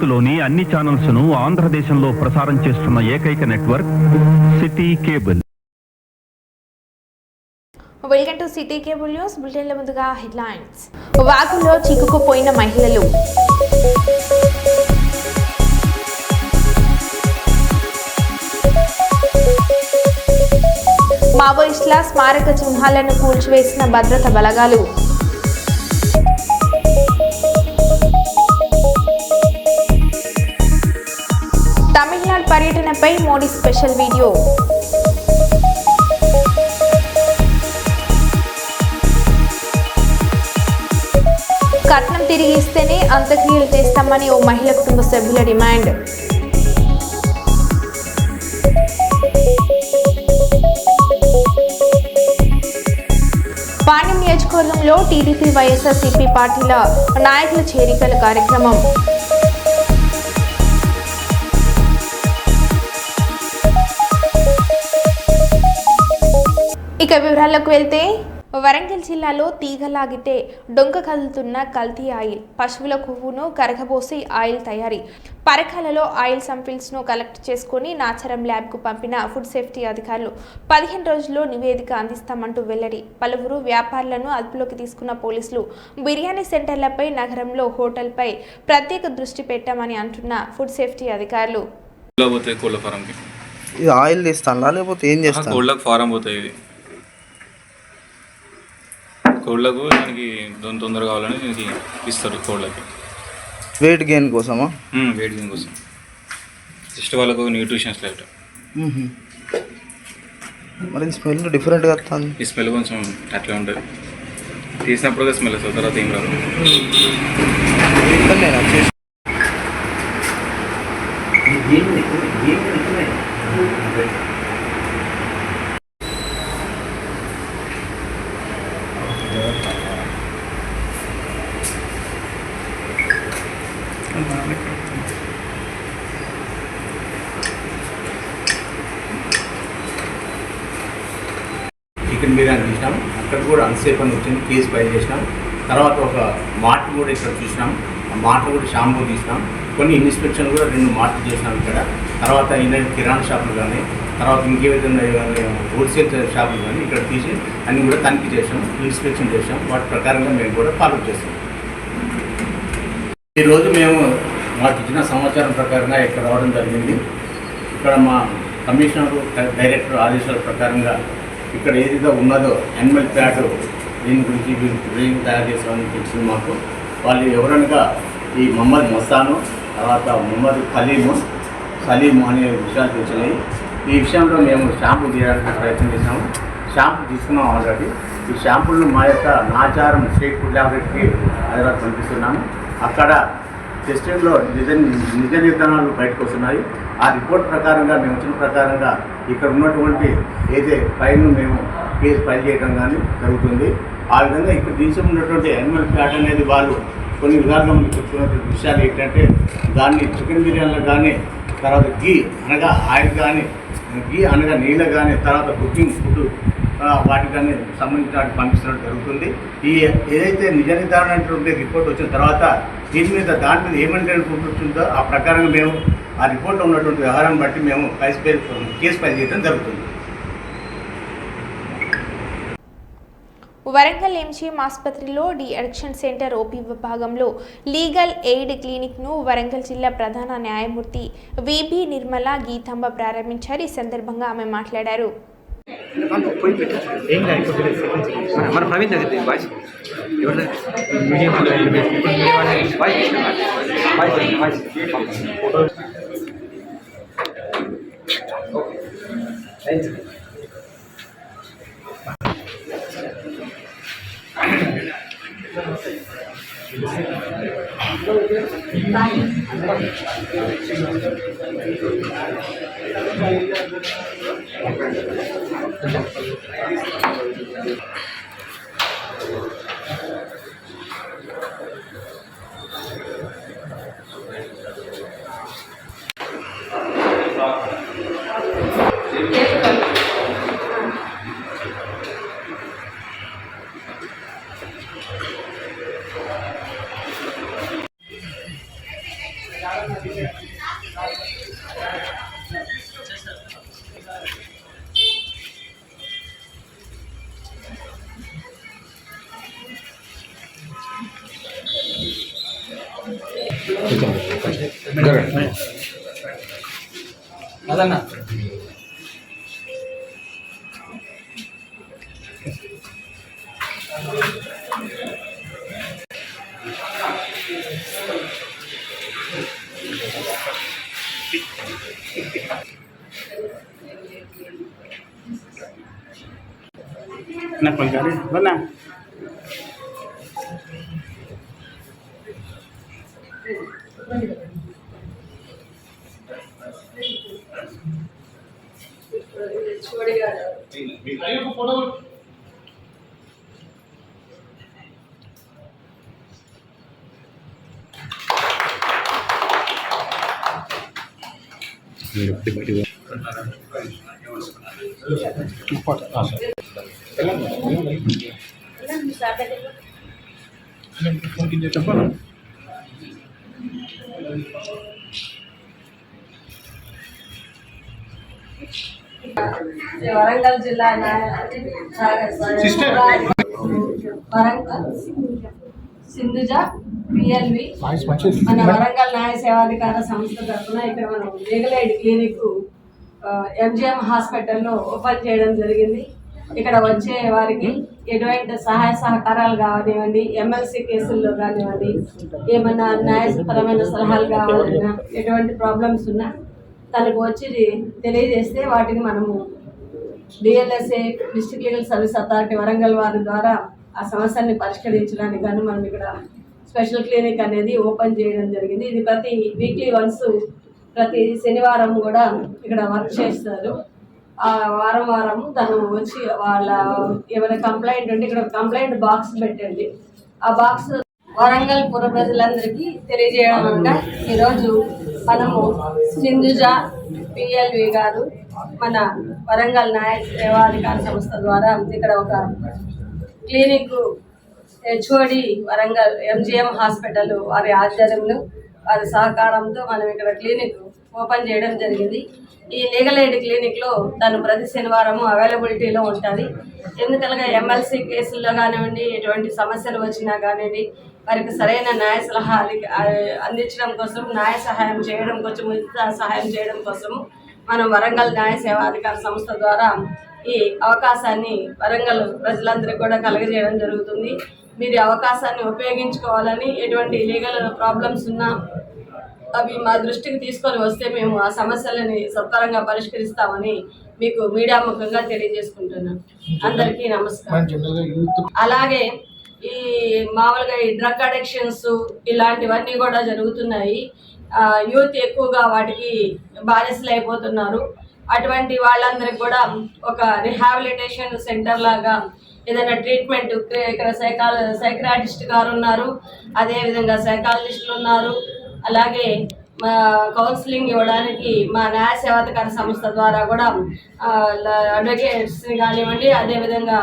భారత్లోని అన్ని ఛానల్స్ ను ఆంధ్రదేశంలో ప్రసారం చేస్తున్న ఏకైక network city cable. Welcome to city cable news బులెటిన్ల ముందుగా హెడ్లైన్స్. వాగులో చిక్కుకుపోయిన మహిళలు. మావోయిస్టుల స్మారక చిహ్నాలను కూల్చివేసిన భద్రతా బలగాలు. తమిళనాడు పర్యటనపై మోడీ స్పెషల్ వీడియో. కట్నం తిరిగి ఇస్తేనే అంత్యక్రియలు చేస్తామని ఓ మహిళ కుటుంబ సభ్యుల డిమాండ్. పాణ్యం నియోజకవర్గంలో టీడీపీ వైఎస్ఆర్సీపీ పార్టీల నాయకుల చేరికల కార్యక్రమం. ఇక వివరాల్లోకి వెళ్తే వరంగల్ జిల్లాలో తీగలాగితే డొంక కదులుతున్న కల్తీ ఆయిల్. పశువుల కొవ్వును కరగబోసి ఆయిల్ తయారీ. పరకాలలో ఆయిల్ సంపిల్స్ను కలెక్ట్ చేసుకుని నాచారం ల్యాబ్కు పంపిన ఫుడ్ సేఫ్టీ అధికారులు 15 రోజుల్లో నివేదిక అందిస్తామంటూ వెల్లడి. పలువురు వ్యాపారులను అదుపులోకి తీసుకున్న పోలీసులు బిర్యానీ సెంటర్లపై, నగరంలో హోటల్పై ప్రత్యేక దృష్టి పెట్టామని అంటున్న ఫుడ్ సేఫ్టీ అధికారులు. ఆయిల్ తీస్తాను లేకపోతే ఏం చేస్తాను? ఫారం పోతాయి. ఇది కోళ్ళకు దానికి తొందరగా కావాలని దీనికి ఇస్తారు. కోళ్ళకి వెయిట్ గెయిన్ కోసమా? వెయిట్ గెయిన్ కోసం జస్ట్ వాళ్ళకు న్యూట్రిషన్స్ లైట్. మరి స్మెల్ డిఫరెంట్గా వస్తుంది. ఈ స్మెల్ కొంచెం అట్లా ఉంటుంది. తీసినప్పుడు స్మెల్ వస్తుంది, తర్వాత ఏం రాదు. చికెన్ బిర్యానీ చూసినాం, అక్కడ కూడా అన్సేఫ్ అని వచ్చింది, కేసు ఫైల్ చేసినాం. తర్వాత ఒక మార్ట్ కూడా ఇక్కడ చూసినాం, ఆ మార్ట్ కూడా షాంపూ తీసినాం. కొన్ని ఇన్స్పెక్షన్ కూడా 2 మార్ట్లు చేసినాం ఇక్కడ. తర్వాత కిరాణా షాపులు కానీ, తర్వాత ఇంకేవైతే హోల్సేల్ షాపులు కానీ ఇక్కడ తీసి అన్నీ కూడా తనిఖీ చేసాం, ఇన్స్పెక్షన్ చేసాం. వాటి ప్రకారంగా మేము కూడా ఫాలో చేస్తాం. ఈరోజు మేము మాకు ఇచ్చిన సమాచారం ప్రకారంగా ఇక్కడ రావడం జరిగింది. ఇక్కడ మా కమిషనర్ డైరెక్టర్ ఆదేశాల ప్రకారంగా ఇక్కడ ఏదైతే ఉన్నదో యానిమల్ ఫ్యాట్ దీని గురించి బ్రెయిన్ తయారు చేసామని తెలిసింది మాకు. వాళ్ళు ఎవరనగా ఈ మొహమ్మద్ మస్తాను, తర్వాత మొహమ్మద్ సలీము అనే విషయాలు తెలిసినాయి. ఈ విషయంలో మేము షాంపూ తీయడానికి ప్రయత్నం చేసాము. షాంపూ తీసుకున్నాం ఆల్రెడీ. ఈ షాంపూలను మా యొక్క నాచారం స్టేట్ ఫుడ్ ల్యాబొరేటరీకి హైదరాబాద్ పంపిస్తున్నాము. అక్కడ టెస్టింగ్లో నిజ నిర్ధారణలు బయటకు వస్తున్నాయి. ఆ రిపోర్ట్ ప్రకారంగా మేము వచ్చిన ప్రకారంగా ఇక్కడ ఉన్నటువంటి ఏదైతే ఫైల్ను మేము కేసు ఫైల్ చేయడం కానీ జరుగుతుంది. ఆ విధంగా ఇక్కడ దేశం ఉన్నటువంటి యానిమల్ ఫ్యాట్ అనేది వాళ్ళు కొన్ని విధాలుగా మనకి చెప్తున్నటువంటి విషయాలు ఏంటంటే, దాన్ని చికెన్ బిర్యానీలో కానీ, తర్వాత గీ అనగా ఆయిల్ కానీ, గీ అనగా నీళ్ళు కానీ, తర్వాత కుకింగ్ ఫుడ్ వాటికి కానీ సంబంధించిన వాటికి పంపించడం జరుగుతుంది. ఈ ఏదైతే నిజ నిర్ధారణ అనేటువంటి రిపోర్ట్ వచ్చిన తర్వాత దీని మీద దాని మీద ఏమంటే ఫుడ్ వచ్చిందో ఆ ప్రకారంగా మేము ఆ రిపోర్ట్లో ఉన్నటువంటి వ్యవహారాన్ని బట్టి మేము కేసు ఫైల్ చేయడం జరుగుతుంది. వరంగల్ ఎంజీఎం ఆసుపత్రిలో డి అడిక్షన్ సెంటర్ ఓపీ విభాగంలో లీగల్ ఎయిడ్ క్లినిక్ను వరంగల్ జిల్లా ప్రధాన న్యాయమూర్తి విబి నిర్మల గీతాంబ ప్రారంభించారు. ఈ సందర్భంగా ఆమె మాట్లాడారు. మన ప్రవీణ్ దగ్గర వాయిస్ వరంగల్ జిల్లా వరంగల్ సింధుజ పిఎల్వి మన వరంగల్ న్యాయ సేవాధికార సంస్థ తరఫున ఇక్కడ మనం లీగల్ ఎయిడ్ క్లినిక్ ఎంజిఎం హాస్పిటల్లో ఓపెన్ చేయడం జరిగింది. ఇక్కడ వచ్చే వారికి ఎటువంటి సహాయ సహకారాలు కానివ్వండి, ఎమ్మెల్సీ కేసుల్లో కానివ్వండి, ఏమన్నా న్యాయపరమైన సలహాలు కావాలన్నా, ఎటువంటి ప్రాబ్లమ్స్ ఉన్నా తనకు వచ్చి తెలియజేస్తే వాటిని మనము DLSA district legal service authority Warangal వారి ద్వారా ఆ సమస్యని పరిష్కరించడానికి కానీ మనం ఇక్కడ స్పెషల్ క్లినిక్ అనేది ఓపెన్ చేయడం జరిగింది. ఇది ప్రతి వీక్లీ వన్స్ ప్రతి శనివారం కూడా ఇక్కడ వర్క్ చేస్తారు. ఆ వారం తను వచ్చి వాళ్ళ ఏమైనా కంప్లైంట్ ఉంటే ఇక్కడ కంప్లైంట్ బాక్స్ పెట్టండి. ఆ బాక్స్ వరంగల్ పుర ప్రజలందరికీ తెలియజేయడం అనగా ఈరోజు మనము సింధుజ పిఎల్వి గారు మన వరంగల్ న్యాయ సేవాధికార సంస్థ ద్వారా ఇక్కడ ఒక clinic HOD Warangal MGM hospital వారి ఆధ్వర్యంలో వారి సహకారంతో మనం ఇక్కడ క్లినిక్ ఓపెన్ చేయడం జరిగింది. ఈ లీగల్ ఎయిడ్ క్లినిక్లో తను ప్రతి శనివారము అవైలబిలిటీలో ఉంటుంది. ఎందుకనగా ఎమ్మెల్సీ కేసుల్లో కానివ్వండి, ఎటువంటి సమస్యలు వచ్చినా కానివ్వండి, వారికి సరైన న్యాయ సలహా అందించడం కోసం, న్యాయ సహాయం చేయడం కోసం, ఉచిత సహాయం చేయడం కోసము మనం వరంగల్ న్యాయ సేవాధికార సంస్థ ద్వారా ఈ అవకాశాన్ని వరంగల్ ప్రజలందరికీ కూడా కలుగజేయడం జరుగుతుంది. మీరు అవకాశాన్ని ఉపయోగించుకోవాలని, ఎటువంటి లీగల్ ప్రాబ్లమ్స్ ఉన్నా అవి మా దృష్టికి తీసుకొని వస్తే మేము ఆ సమస్యలని సత్వరంగా పరిష్కరిస్తామని మీకు మీడియా ముఖంగా తెలియజేసుకుంటున్నాను. అందరికీ నమస్కారం. అలాగే ఈ మామూలుగా ఈ డ్రగ్ అడిక్షన్స్ ఇలాంటివన్నీ కూడా జరుగుతున్నాయి. యూత్ ఎక్కువగా వాటికి బానిసలు అయిపోతున్నారు. అటువంటి వాళ్ళందరికీ కూడా ఒక రిహాబిలిటేషన్ సెంటర్ లాగా ఏదైనా ట్రీట్మెంట్ ఇక్కడ సైక్రాటిస్ట్ గారు ఉన్నారు, అదేవిధంగా సైకాలజిస్టులు ఉన్నారు. అలాగే కౌన్సిలింగ్ ఇవ్వడానికి మా న్యాయ సేవాధికార సంస్థ ద్వారా కూడా అడ్వకేట్స్ని కానివ్వండి, అదేవిధంగా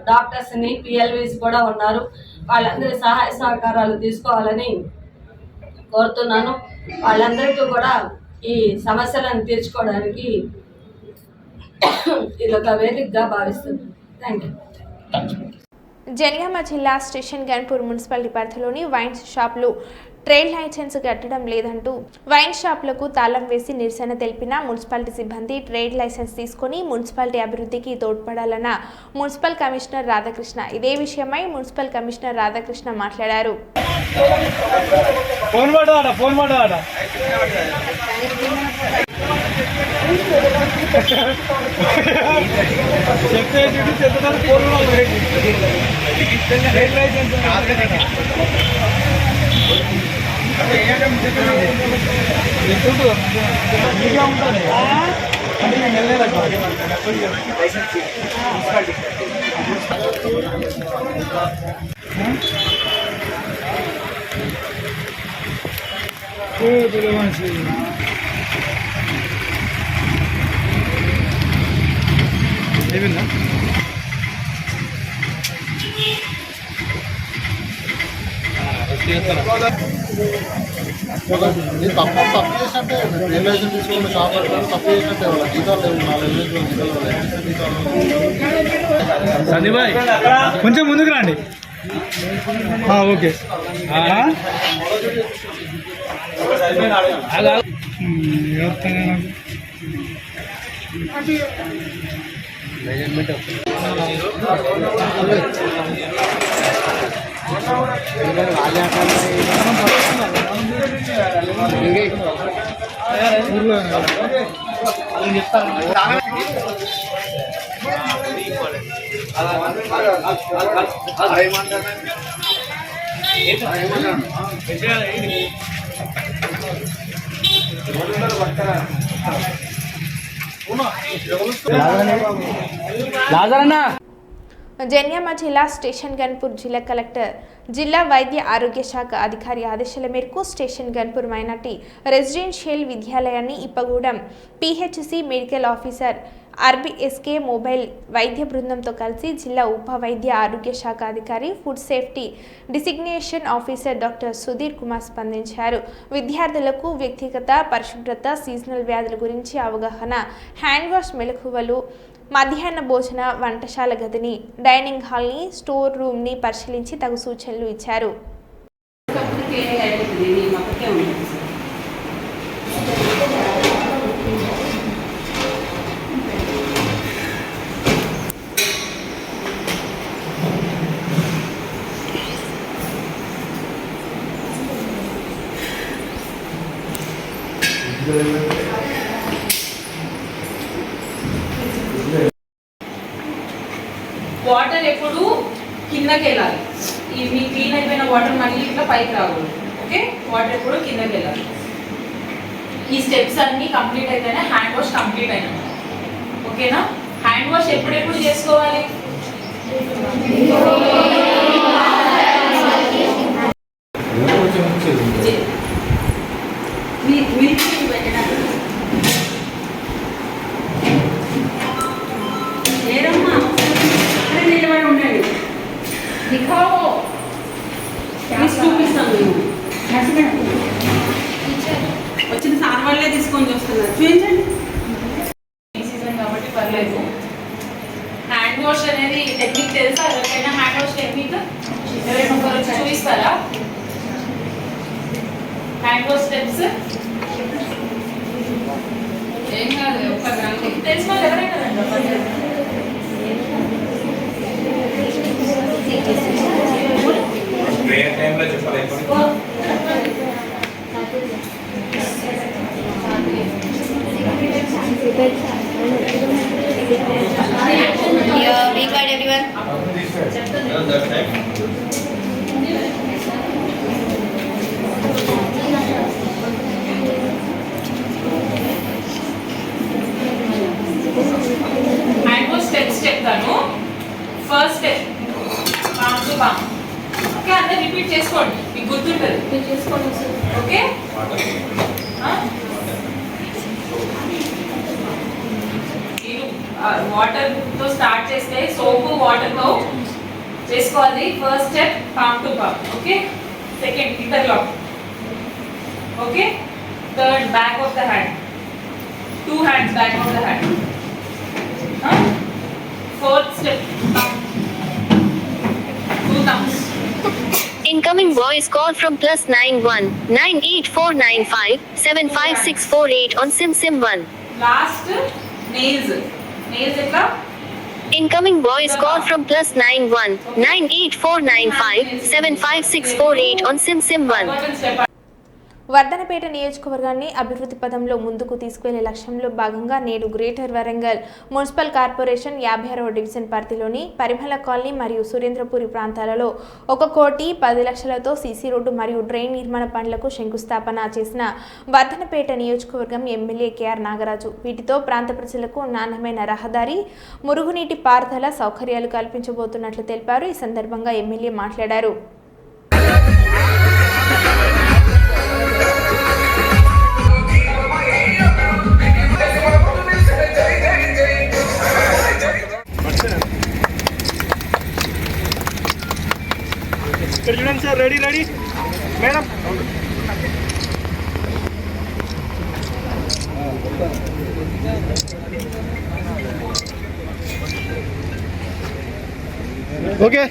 డాక్టర్స్ని, పిఎల్వీస్ కూడా ఉన్నారు. వాళ్ళందరి సహాయ సహకారాలు తీసుకోవాలని కోరుతున్నాను. వాళ్ళందరికీ కూడా ఈ సమస్యలను తీర్చుకోవడానికి ఇది ఒక వేదికగా భావిస్తున్నాను. Thank you. జనగామ జిల్లా స్టేషన్ గన్పూర్ మున్సిపాలిటీ పరిధిలోని వైన్స్ షాపులు ట్రేడ్ లైసెన్స్ కట్టడం లేదంటూ వైన్ షాపులకు తాళం వేసి నిరసన తెలిపిన మున్సిపాలిటీ సిబ్బంది ట్రేడ్ లైసెన్స్ తీసుకొని మున్సిపాలిటీ అభివృద్ధికి తోడ్పడాలన్న మున్సిపల్ కమిషనర్ రాధాకృష్ణ. ఇదే విషయమై మున్సిపల్ కమిషనర్ రాధాకృష్ణ మాట్లాడారు. తప్పు చేసినట్టే రియలైజేషన్ తీసుకున్న షాప్ తప్పు చేసినట్టే వాళ్ళ జీతాలు లేవు. సందీప్ భాయ్ కొంచెం ముందుకు రండి. ఓకే జన్యామ జిల్లా స్టేషన్ గన్పూర్ జిల్లా కలెక్టర్ జిల్లా వైద్య ఆరోగ్య శాఖ అధికారి ఆదేశాల మేరకు స్టేషన్ గన్పూర్ మైనార్టీ రెసిడెన్షియల్ విద్యాలయాన్ని Ippagudem PHC medical officer RBSK mobile వైద్య బృందంతో కలిసి జిల్లా ఉప వైద్య ఆరోగ్య శాఖ అధికారి food safety designation officer doctor Sudheer Kumar స్పందించారు. విద్యార్థులకు వ్యక్తిగత పరిశుభ్రత, సీజనల్ వ్యాధుల గురించి అవగాహన, హ్యాండ్ వాష్ మెలకువలు, మధ్యాహ్న భోజన వంటశాల గదిని, డైనింగ్ హాల్ని, స్టోర్ రూమ్ని పరిశీలించి తగు సూచనలు ఇచ్చారు. వాటర్ ఎప్పుడు కిందకి వెళ్ళాలి. మీ క్లీన్ అయిపోయిన వాటర్ మళ్ళీ ఇట్లా పైకి రాకూడదు. ఓకే, వాటర్ ఎప్పుడు కిందకి వెళ్ళాలి. ఈ స్టెప్స్ అన్ని కంప్లీట్ అయితేనే హ్యాండ్ వాష్ కంప్లీట్ అయినా. ఓకేనా? హ్యాండ్ వాష్ ఎప్పుడెప్పుడు చేసుకోవాలి? వచ్చిన సార్ వాళ్ళే తీసుకొని చూస్తున్నారు. చూపించండి. సీజన్ కాబట్టి పర్లేదు. హ్యాండ్ వాష్ అనేది టెక్నిక్ తెలుసా? ఎవరికైనా హ్యాండ్ వాష్ టెక్నిక్ ఎవరైనా ఒకరు వచ్చి చూపిస్తారా? హ్యాండ్ వాష్ స్టెప్స్ ఏం కాదు, ఒక గ్రామ్ తెలిసిన వాళ్ళు ఎవరైనా హ్యాండ్ వాష్ స్టెప్స్ చెప్తాను. First step palm to palm. Okay, అందరు రిపీట్ చేసుకోండి, మీకు గుర్తుంటుంది. ఓకే, వాటర్ తో స్టార్ట్ చేస్తే సోప్ వాటర్ తో చేసుకోవాలి. First step palm to palm. Okay, second interlock. Okay, third back of the hand, 2 hands back of the hand. Fourth step, thumb, 2 thumbs. Incoming voice call from +91 98495 75648 on sim 1. Last, nails. Nails ekla? Incoming voice call from +91 98495 75648 on sim 1. Wardhannapet నియోజకవర్గాన్ని అభివృద్ధి పదంలో ముందుకు తీసుకెళ్లే లక్ష్యంలో భాగంగా నేడు greater Warangal municipal corporation 56వ division పరిధిలోని పరిమళ కాలనీ మరియు సురేంద్రపురి ప్రాంతాలలో 1,10,00,000తో సీసీ రోడ్డు మరియు డ్రైన్ నిర్మాణ పనులకు శంకుస్థాపన చేసిన వర్ధనపేట నియోజకవర్గం ఎమ్మెల్యే కేఆర్ నాగరాజు. వీటితో ప్రాంత ప్రజలకు నాణ్యమైన రహదారి, మురుగునీటి పారుదల సౌకర్యాలు కల్పించబోతున్నట్లు తెలిపారు. ఈ సందర్భంగా ఎమ్మెల్యే మాట్లాడారు. చూడండి sir, ready madam. Okay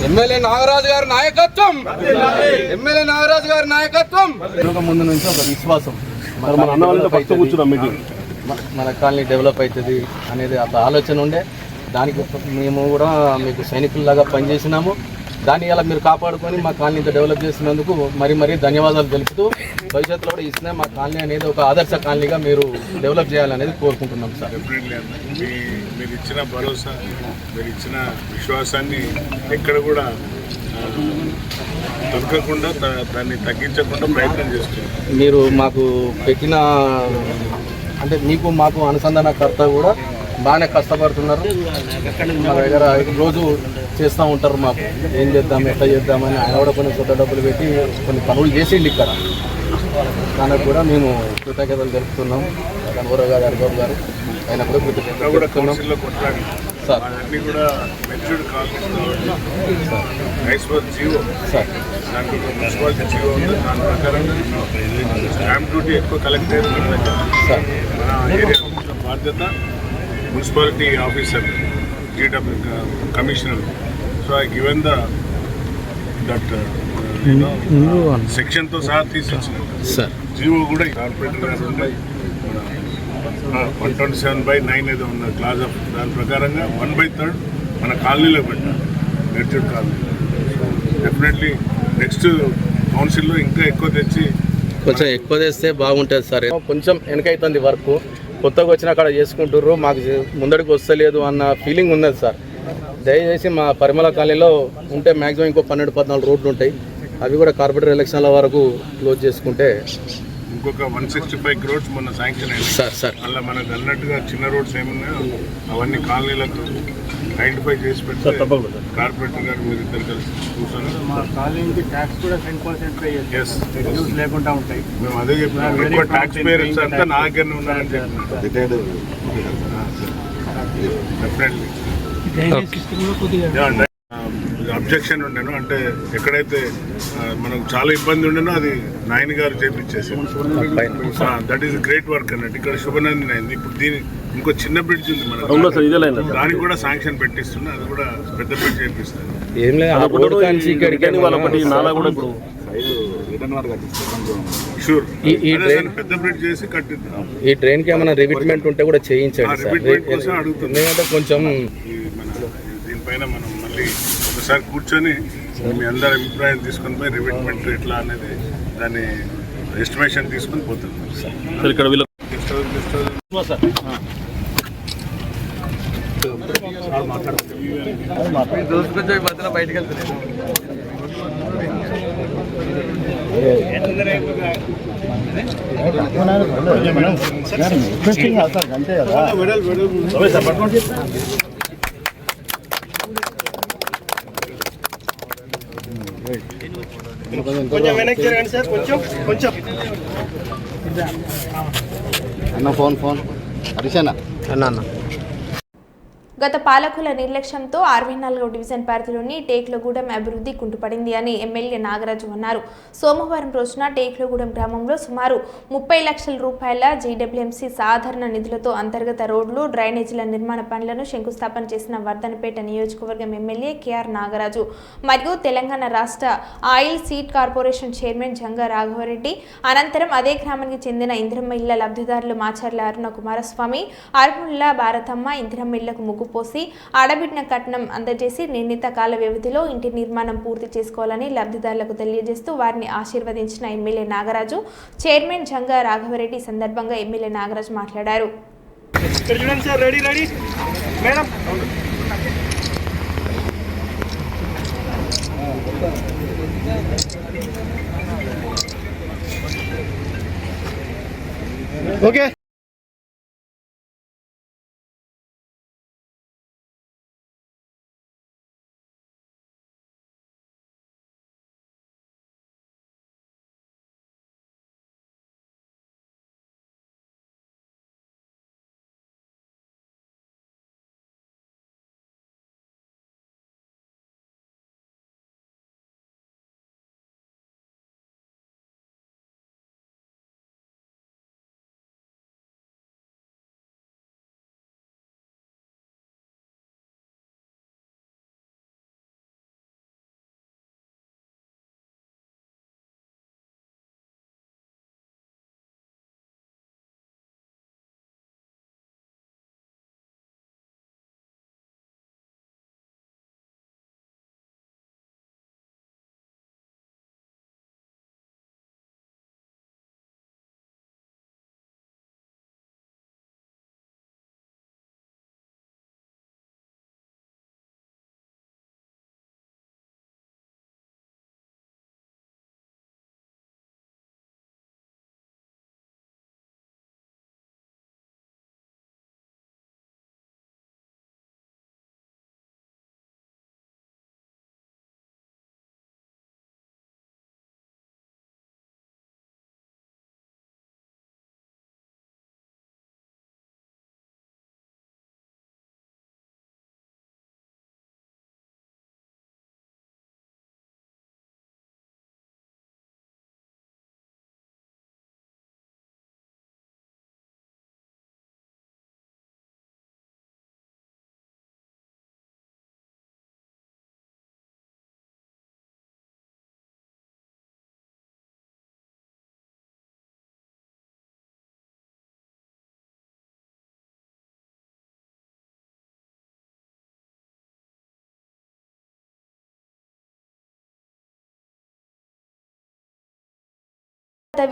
MLA Nagaraju గారి నాయకత్వం, ఎమ్మెల్యే నాగరాజు గారి నాయకత్వం. ముందు నుంచి ఒక విశ్వాసం మన కాలనీ డెవలప్ అవుతుంది అనేది ఒక ఆలోచన ఉండే. దానికి మేము కూడా మీకు సైనికుల్లాగా పనిచేసినాము. దాన్ని ఇలా మీరు కాపాడుకొని మా కాలనీ ఇంత డెవలప్ చేసినందుకు మరీ ధన్యవాదాలు తెలుపుతూ భవిష్యత్తులో కూడా ఇస్తున్నా మా కాలనీ అనేది ఒక ఆదర్శ కాలనీగా మీరు డెవలప్ చేయాలనేది కోరుకుంటున్నాం సార్. మీరు ఇచ్చిన భరోసా, మీరు ఇచ్చిన విశ్వాసాన్ని ఎక్కడ కూడా దొరకకుండా దాన్ని తగ్గించకుండా ప్రయత్నం చేస్తున్నారు. మీరు మాకు పెట్టిన అంటే మీకు మాకు అనుసంధానకర్త కూడా బాగానే కష్టపడుతున్నారు. మా దగ్గర రోజు చేస్తూ ఉంటారు. మాకు ఏం చేద్దాం ఎట్లా చేద్దామని ఆయన కూడా కొన్ని కొత్త డబ్బులు పెట్టి కొన్ని పనులు చేసిండి ఇక్కడ. దానికి కూడా మేము కృతజ్ఞతలు తెలుపుతున్నాం. గణవరావు గారు, హరిబాబు గారు ఆయన కూడా కృతజ్ఞతలు తెలుపుతున్నాం సార్. అన్నీ కూడా matured college sir GO sir, దాంట్లో మున్సిపాలిటీ జీవో ఉంది. దాని ప్రకారం స్టాంప్ డ్యూటీ ఎక్కువ కలెక్ట్ అయ్యేది సార్. మన ఏరియా బాధ్యత municipality officer, GW commissioner. So I given that సెక్షన్తో సహా తీసుకొచ్చిన సార్. జీవో కూడా కార్పొరేటర్ గారు ఉన్నాయి. 127/9 ఏదో ఉన్న క్లాజ్ ఆఫ్ దాని ప్రకారంగా 1/3 మన కాలనీలో పెట్టారు, మెచ్యూర్డ్ కాలనీ. డెఫినెట్లీ నెక్స్ట్ కౌన్సిల్లో ఇంకా ఎక్కువ తెచ్చి కొంచెం ఎక్కువ తెస్తే బాగుంటుంది సార్. కొంచెం వెనకైతుంది వర్క్, కొత్తగా వచ్చిన అక్కడ చేసుకుంటుర్రు, మాకు ముందడికి వస్తలేదు అన్న ఫీలింగ్ ఉన్నది సార్. దయచేసి మా పరిమళ కాలనీలో ఉంటే మ్యాక్సిమం ఇంకో 12-14 రోడ్లు ఉంటాయి. అవి కూడా కార్పొరేటర్ ఎలక్షన్ల వరకు క్లోజ్ చేసుకుంటే ఇంకొక 165 crores మొన్న శాంక్షన్ అయింది సార్. అలా మనకు అన్నట్టుగా చిన్న రోడ్స్ ఏమున్నాయో అవన్నీ కాలనీలకు ఐడెంటిఫై చేసి పెడితే కార్పొరేటర్ గారు మీరు ఇద్దరు కలిసి చూసాను. మా కాలనీకి ట్యాక్స్ కూడా 10% యూజ్ లేకుండా ఉంటాయి. మేము అదే చెప్పినాం. ఎక్కువ ట్యాక్స్ పేరెంట్స్ అంతా నా దగ్గరనే ఉన్నారని చెప్పినాం. డెఫినెట్లీ అబ్జెక్షన్ ఉండేను. అంటే ఎక్కడైతే మనకు చాలా ఇబ్బంది ఉండేనో అది నాయన గారు చేపించేసి దట్ ఈస్ గ్రేట్ వర్క్ అన్నట్టు. ఇక్కడ శుభనందిని అయింది. ఇప్పుడు దీని ఇంకో చిన్న బ్రిడ్జ్ ఉంది మనకు, దానికి కూడా శాంక్షన్ పెట్టిస్తున్నా. అది కూడా పెద్ద బ్రిడ్జ్ చేపిస్తాను. ఏం షూర్ పెద్ద బ్రిడ్జ్ చేసి కట్టిద్దాం. ఈ ట్రైన్ కి ఏమైనా రివిట్మెంట్ ఉంటే కూడా చేయించండి సార్. ఎందుకంటే కొంచెం దీనిపైన మనం మళ్ళీ ఒకసారి కూర్చొని మీ అందరి అభిప్రాయం తీసుకొని పోయి రివిట్మెంట్ ఎట్లా అనేది దాన్ని ఎస్టిమేషన్ తీసుకొని పోతున్నాం సార్. ఇక్కడ బయటకు వెళ్తున్నాను. అంతే కదా. కొంచెం వెనక్కి జరగండి సార్. కొంచెం అన్న ఫోన్ హరిశన్న అన్న. గత పాలకుల నిర్లక్ష్యంతో 64వ డివిజన్ పరిధిలోని టేక్లగూడెం అభివృద్ధి కుంటుపడింది అని ఎమ్మెల్యే నాగరాజు అన్నారు. సోమవారం రోజున టేక్లగూడెం గ్రామంలో సుమారు 30 లక్షల రూపాయల GWMC సాధారణ నిధులతో అంతర్గత రోడ్లు, డ్రైనేజీల నిర్మాణ పనులను శంకుస్థాపన చేసిన వర్ధనపేట నియోజకవర్గం ఎమ్మెల్యే KR నాగరాజు మరియు తెలంగాణ రాష్ట్ర oil seed corporation chairman Janga Raghavareddy. అనంతరం అదే గ్రామానికి చెందిన ఇందిరమ్మ ఇళ్ల లబ్ధిదారులు మాచర్ల అరుణ కుమారస్వామి, అరుణుల్లా భారతమ్మ ఇందిరమ్మ ఇళ్లకు ముగ్గు పోసి ఆడబిడ్డ కట్నం అందజేసి నిర్ణీత కాల వ్యవధిలో ఇంటి నిర్మాణం పూర్తి చేసుకోవాలని లబ్ధిదారులకు తెలియజేస్తూ వారిని ఆశీర్వదించిన ఎమ్మెల్యే నాగరాజు. చైర్మన్ జంగా రాఘవరెడ్డి సందర్భంగా ఎమ్మెల్యే నాగరాజు మాట్లాడారు. ఓకే.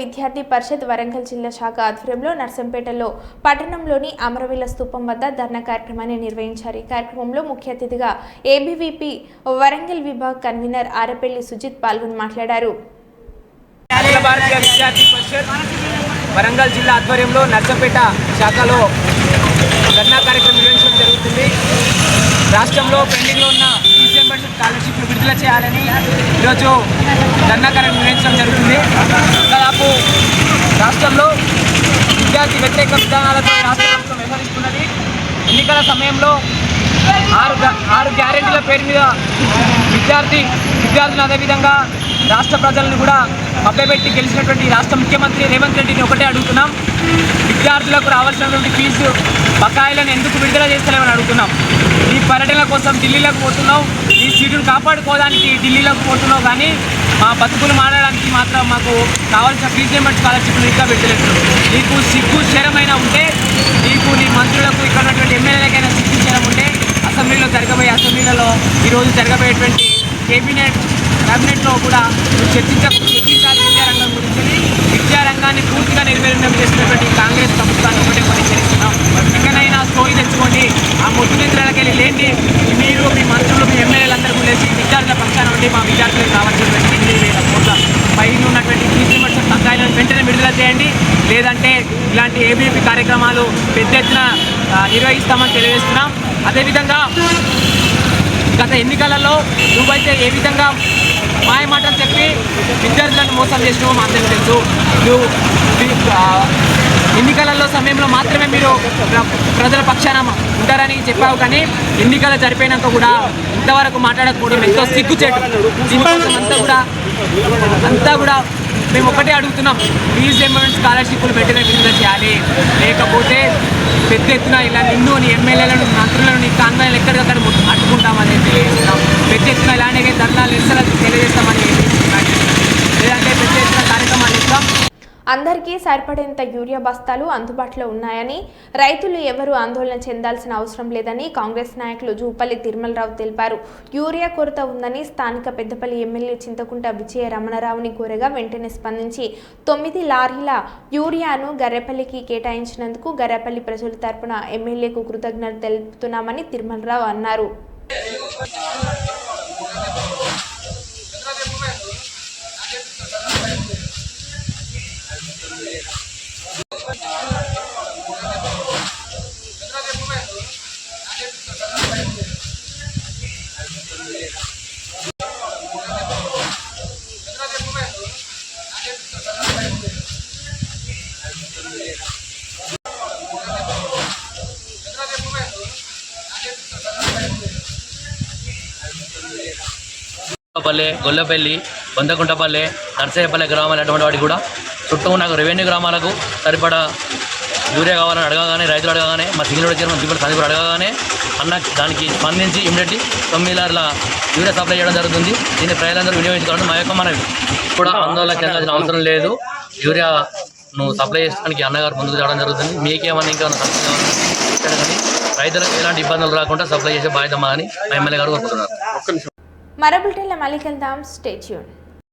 విద్యార్థి పరిషత్ వరంగల్ జిల్లా శాఖ ఆధ్వర్యంలో నర్సంపేటలో పట్టణంలోని అమరవీల స్థూపం వద్ద ధర్నా కార్యక్రమాన్ని నిర్వహించారు. ఈ కార్యక్రమంలో ముఖ్య అతిథిగా ఏబీవీపీ వరంగల్ విభాగ్ కన్వీనర్ ఆరపల్లి సుజిత్ పాల్గొని మాట్లాడారు. భారతీయ విద్యార్థి పరిషత్ వరంగల్ జిల్లా ఆధ్వర్యంలో నర్సంపేట శాఖలో ధర్నా కార్యక్రమం నిర్వహించడం జరుగుతుంది. రాష్ట్రంలో పెండింగ్లో ఉన్న డిసెంబర్ స్కాలర్షిప్ విడుదల చేయాలని ఈరోజు ధర్నా కార్యక్రమం నిర్వహించడం జరుగుతుంది. దాదాపు రాష్ట్రంలో విద్యార్థి వ్యతిరేక విధానాలతో రాష్ట్ర ప్రభుత్వం వ్యవహరిస్తున్నది. ఎన్నికల సమయంలో ఆరు గ్యారెంటీల పేరు మీద విద్యార్థులు అదేవిధంగా రాష్ట్ర ప్రజలను కూడా మభ్యపెట్టి గెలిచినటువంటి రాష్ట్ర ముఖ్యమంత్రి రేవంత్ రెడ్డిని ఒకటే అడుగుతున్నాం, విద్యార్థులకు రావాల్సినటువంటి ఫీజు బకాయిలను ఎందుకు విడుదల చేస్తలేమని అడుగుతున్నాం. ఈ పర్యటనల కోసం ఢిల్లీలోకి పోతున్నావు, ఈ సీటును కాపాడుకోవడానికి ఢిల్లీలోకి పోతున్నావు, కానీ మా బతుకులు మారడానికి మాత్రం మాకు కావాల్సిన ఫీజు రిమెంట్ స్కాలర్షిప్లు ఇంకా పెట్టలేదు. నీకు సిగ్గు శరమైన ఉంటే, నీకు నీ మంత్రులకు ఇక్కడ ఉన్నటువంటి ఎమ్మెల్యేలకైనా సిగ్గు శరం ఉంటే అసెంబ్లీలలో ఈరోజు జరగబోయేటువంటి కేబినెట్లో కూడా చర్చించాలి. విద్యారంగం గురించి విద్యారంగాన్ని పూర్తిగా నిర్వీర్యం చేసినటువంటి కాంగ్రెస్ ప్రభుత్వాన్ని ఒకటే హెచ్చరిస్తున్నాం. ఎక్కడైనా సోయి తెచ్చుకోండి, ఆ మొట్టు నిద్రలకు వెళ్ళి లేండి. మీరు మీ మంత్రులు మీ ఎమ్మెల్యేలందరూ లేచి విద్యార్థుల పక్షాన ఉండి మా విద్యార్థులకు కావాల్సినటువంటి 8,000 కోట్ల పైన ఉన్నటువంటి ఫీజు రిమెంట్ బకాయిలను వెంటనే విడుదల చేయండి. లేదంటే ఇలాంటి ఏబీపీ కార్యక్రమాలు పెద్ద ఎత్తున నిర్వహిస్తామని తెలియజేస్తున్నాం. అదేవిధంగా గత ఎన్నికలలో నువ్వైతే ఏ విధంగా మాయ మాటలు చెప్పి విద్యార్థులను మోసం చేసినావో మా అందరికీ తెలుసు. నువ్వు ఎన్నికలలో సమయంలో మాత్రమే మీరు ప్రజల పక్షాన ఉంటారని చెప్పావు, కానీ ఎన్నికలు జరిపోయినాక కూడా ఇంతవరకు మాట్లాడకపోవడం ఎంతో సిగ్గుచేటు. దీనికోసం అంతా కూడా మేము ఒకటే అడుగుతున్నాం, ఫీజు రిమెంట్ స్కాలర్షిప్లు వెంటనే విడుదల చేయాలి. లేకపోతే పెద్ద ఎత్తున ఇలా నిన్ను నీ ఎమ్మెల్యేలను మంత్రులను నీ కాన్వాయిలు ఎక్కడికక్కడ అడ్డుకుంటామని తెలియజేస్తున్నాం. పెద్ద ఎత్తున ఇలాంటి ధర్నాలు నిరసనలు తెలియజేస్తామని లేదంటే పెద్ద ఎత్తున కార్యక్రమాలు ఇస్తాం. అందరికీ సరిపడేంత యూరియా బస్తాలు అందుబాటులో ఉన్నాయని, రైతులు ఎవరూ ఆందోళన చెందాల్సిన అవసరం లేదని కాంగ్రెస్ నాయకులు జూపల్లి తిరుమలరావు తెలిపారు. యూరియా కొరత ఉందని స్థానిక పెద్దపల్లి ఎమ్మెల్యే చింతకుంట విజయ రమణరావుని కోరగా వెంటనే స్పందించి 9 లారీల యూరియాను గర్రెపల్లికి కేటాయించినందుకు గర్రెపల్లి ప్రజల తరపున ఎమ్మెల్యేకు కృతజ్ఞతలు తెలుపుతున్నామని తిరుమలరావు అన్నారు. గొల్లపల్లి, బొందకుంటపల్లి, నర్సయ్యపల్లి గ్రామాలు అటువంటి వాటికి కూడా చుట్టూ ఉన్న రెవెన్యూ గ్రామాలకు సరిపడా యూరియా కావాలని అడగగానే, రైతులు అడగగానే, మా సింగిల్ చైర్మన్ దీపాల సందీప్ అడగగానే అన్న దానికి స్పందించి ఇమ్మీడియట్లీ 9 లారీల యూరియా సప్లై చేయడం జరుగుతుంది. దీన్ని ప్రజలందరూ వినియోగించుకోవడం మా యొక్క మనవి. కూడా ఆందోళన చెందాల్సిన అవసరం లేదు. యూరియా నువ్వు సప్లై చేయడానికి అన్నగారు ముందుకు రావడం జరుగుతుంది. మీకేమన్నా ఇంకా కానీ రైతులకు ఎలాంటి ఇబ్బందులు రాకుండా సప్లై చేసే బాధ్యత మాదని మా ఎమ్మెల్యే గారు కోరుకుంటున్నారు. మరో బులెటిన్లో మళ్ళీ కలుద్దాం. Stay tune.